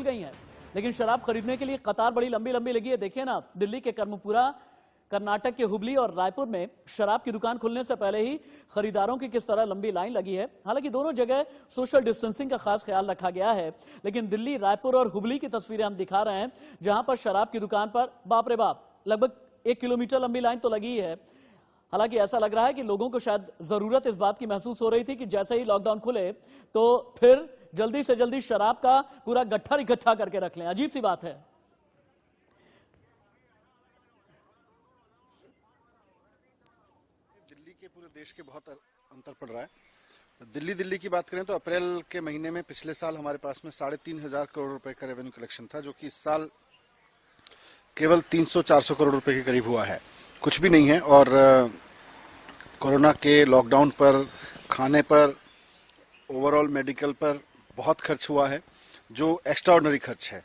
खुल गई हैं, लेकिन शराब खरीदने के लिए कतार बड़ी लंबी लंबी लगी है। देखिए ना, दिल्ली के कर्मपुरा, कर्नाटक के हुबली और रायपुर में शराब की दुकान खुलने से पहले ही खरीदारों की किस तरह लंबी लाइन लगी है। हालांकि दोनों जगह सोशल डिस्टेंसिंग का खास ख्याल रखा गया है, लेकिन दिल्ली, रायपुर और हुबली की तस्वीरें हम दिखा रहे हैं, जहां पर शराब की दुकान पर बाप रे बाप लगभग 1 किलोमीटर लंबी लाइन तो लगी है। हालांकि ऐसा लग रहा है कि लोगों को शायद जरूरत इस बात की महसूस हो रही थी कि जैसे ही लॉकडाउन खुले तो फिर जल्दी से जल्दी शराब का पूरा गट्ठर इकट्ठा करके रख लें। अजीब सी बात है। दिल्ली के पूरे देश के बहुत अंतर पड़ रहा है। दिल्ली की बात करें तो अप्रैल के महीने में पिछले साल हमारे पास में 3,500 करोड़ रुपए का रेवेन्यू कलेक्शन था, जो कि इस साल केवल 300-400 करोड़ रुपए के करीब हुआ है। कुछ भी नहीं है। और कोरोना के लॉकडाउन पर, खाने पर, ओवरऑल मेडिकल पर बहुत खर्च हुआ है, जो एक्स्ट्राऑर्डिनरी खर्च है।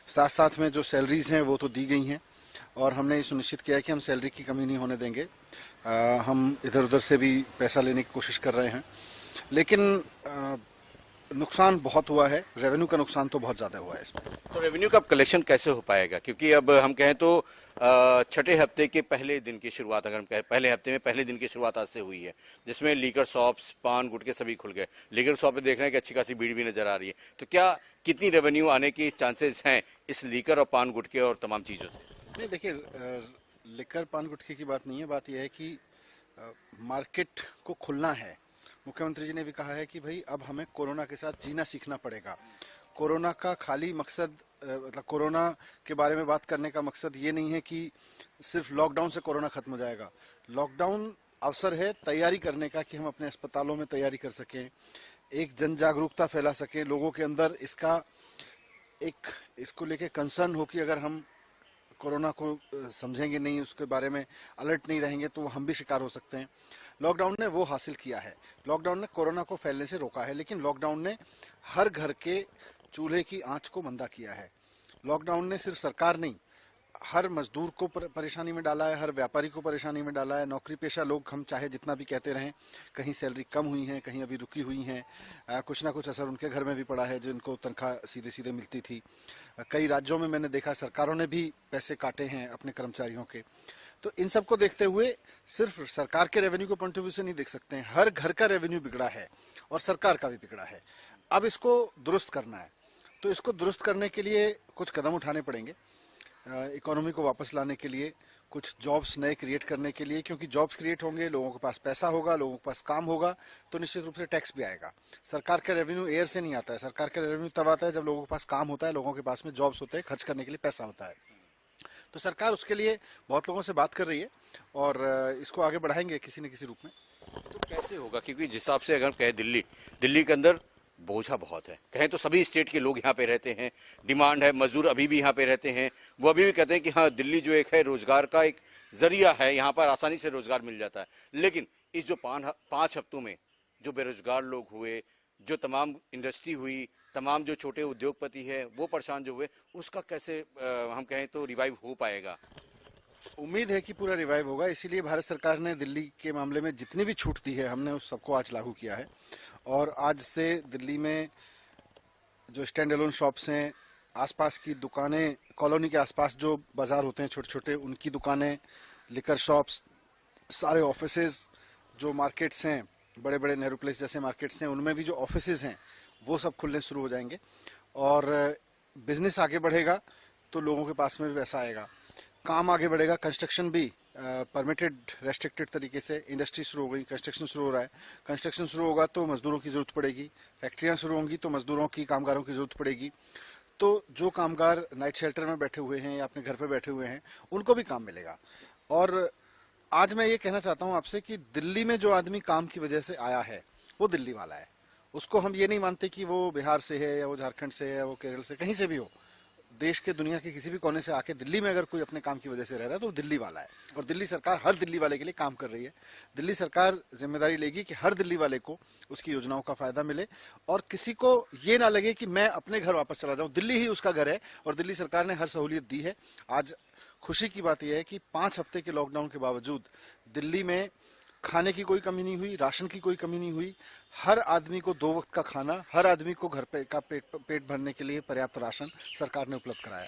साथ साथ में जो सैलरीज हैं वो तो दी गई हैं, और हमने ये सुनिश्चित किया है कि हम सैलरी की कमी नहीं होने देंगे। हम इधर उधर से भी पैसा लेने की कोशिश कर रहे हैं, लेकिन नुकसान बहुत हुआ है। रेवेन्यू का नुकसान तो बहुत ज्यादा हुआ है इसमें। तो रेवेन्यू का कलेक्शन कैसे हो पाएगा? क्योंकि अब हम कहें तो छठे हफ्ते के पहले दिन की शुरुआत, अगर हम कहें पहले हफ्ते में पहले दिन की शुरुआत आज से हुई है, जिसमें लीकर शॉप्स, पान गुटके सभी खुल गए। लीकर शॉप पे देख रहे हैं कि अच्छी खासी भीड़ भी नजर आ रही है। तो क्या कितनी रेवेन्यू आने की चांसेस हैं इस लीकर और पान गुटके और तमाम चीजों से? नहीं, देखिए, लिकर पान गुटखे की बात नहीं है। बात यह है कि मार्केट को खुलना है। मुख्यमंत्री जी ने भी कहा है कि भाई अब हमें कोरोना के साथ जीना सीखना पड़ेगा। कोरोना का खाली मकसद, मतलब कोरोना के बारे में बात करने का मकसद ये नहीं है कि सिर्फ लॉकडाउन से कोरोना खत्म हो जाएगा। लॉकडाउन अवसर है तैयारी करने का, कि हम अपने अस्पतालों में तैयारी कर सकें, एक जन जागरूकता फैला सकें, लोगों के अंदर इसको लेके कंसर्न हो कि अगर हम कोरोना को समझेंगे नहीं, उसके बारे में अलर्ट नहीं रहेंगे, तो हम भी शिकार हो सकते हैं। लॉकडाउन ने वो हासिल किया है। लॉकडाउन ने कोरोना को फैलने से रोका है, लेकिन लॉकडाउन ने हर घर के चूल्हे की आंच को मंदा किया है। लॉकडाउन ने सिर्फ सरकार नहीं, हर मजदूर को परेशानी में डाला है, हर व्यापारी को परेशानी में डाला है। नौकरी पेशा लोग, हम चाहे जितना भी कहते रहें, कहीं सैलरी कम हुई है, कहीं अभी रुकी हुई हैं, कुछ ना कुछ असर उनके घर में भी पड़ा है, जिनको तनख्वाह सीधे सीधे मिलती थी। कई राज्यों में मैंने देखा सरकारों ने भी पैसे काटे हैं अपने कर्मचारियों के। तो इन सब को देखते हुए सिर्फ सरकार के रेवेन्यू के पॉइंट ऑफ व्यू से नहीं देख सकते हैं। हर घर का रेवेन्यू बिगड़ा है और सरकार का भी बिगड़ा है। अब इसको दुरुस्त करना है, तो इसको दुरुस्त करने के लिए कुछ कदम उठाने पड़ेंगे। इकोनॉमी को वापस लाने के लिए, कुछ जॉब्स नए क्रिएट करने के लिए, क्योंकि जॉब्स क्रिएट होंगे, लोगों के पास पैसा होगा, लोगों के पास काम होगा, तो निश्चित रूप से टैक्स भी आएगा। सरकार का रेवेन्यू एयर से नहीं आता है। सरकार का रेवेन्यू तब आता है जब लोगों के पास काम होता है, लोगों के पास में जॉब्स होते हैं, खर्च करने के लिए पैसा होता है। तो सरकार उसके लिए बहुत लोगों से बात कर रही है, और इसको आगे बढ़ाएंगे किसी न किसी रूप में। तो कैसे होगा? क्योंकि जिस हिसाब से अगर कहें दिल्ली के अंदर बोझा बहुत है। कहें तो सभी स्टेट के लोग यहाँ पे रहते हैं, डिमांड है, मजदूर अभी भी यहाँ पे रहते हैं। वो अभी भी कहते हैं कि हाँ, दिल्ली जो एक है रोजगार का एक जरिया है, यहाँ पर आसानी से रोजगार मिल जाता है। लेकिन इस जो 5 हफ्तों में जो बेरोजगार लोग हुए, जो तमाम इंडस्ट्री हुई, तमाम जो छोटे उद्योगपति है वो परेशान जो हुए, उसका कैसे हम कहें तो रिवाइव हो पाएगा? उम्मीद है कि पूरा रिवाइव होगा। इसीलिए भारत सरकार ने दिल्ली के मामले में जितनी भी छूट दी है, हमने उस सबको आज लागू किया है। और आज से दिल्ली में जो स्टैंड अलोन शॉप्स हैं, आसपास की दुकानें, कॉलोनी के आसपास जो बाजार होते हैं छोटे छोटे, उनकी दुकानें, लिकर शॉप्स, सारे ऑफिसेज, जो मार्केट्स हैं, बड़े बड़े नेहरू प्लेस जैसे मार्केट्स हैं, उनमें भी जो ऑफिसेज हैं वो सब खुलने शुरू हो जाएंगे। और बिजनेस आगे बढ़ेगा तो लोगों के पास में भी पैसा आएगा, काम आगे बढ़ेगा। कंस्ट्रक्शन भी परमिटेड रेस्ट्रिक्टेड तरीके से, इंडस्ट्री शुरू हो गई, कंस्ट्रक्शन शुरू हो रहा है। कंस्ट्रक्शन शुरू होगा तो मजदूरों की जरूरत पड़ेगी, फैक्ट्रियां शुरू होंगी तो मजदूरों की, कामगारों की जरूरत पड़ेगी। तो जो कामगार नाइट शेल्टर में बैठे हुए हैं या अपने घर पे बैठे हुए हैं, उनको भी काम मिलेगा। और आज मैं ये कहना चाहता हूं आपसे कि दिल्ली में जो आदमी काम की वजह से आया है वो दिल्ली वाला है। उसको हम ये नहीं मानते कि वो बिहार से है या वो झारखंड से है या वो केरल से, कहीं से भी हो, देश के, दुनिया के किसी भी कोने से आके दिल्ली में अगर कोई अपने काम की वजह से रह रहा है तो वो दिल्ली वाला है। और दिल्ली सरकार हर दिल्ली वाले के लिए काम कर रही है। दिल्ली सरकार जिम्मेदारी लेगी कि हर दिल्ली वाले को उसकी योजनाओं का फायदा मिले, और किसी को ये ना लगे कि मैं अपने घर वापस चला जाऊं, दिल्ली ही उसका घर है। और दिल्ली सरकार ने हर सहूलियत दी है। आज खुशी की बात यह है कि 5 हफ्ते के लॉकडाउन के बावजूद दिल्ली में खाने की कोई कमी नहीं हुई, राशन की कोई कमी नहीं हुई। हर आदमी को 2 वक्त का खाना, हर आदमी को घर पे का पेट भरने के लिए पर्याप्त राशन सरकार ने उपलब्ध कराया।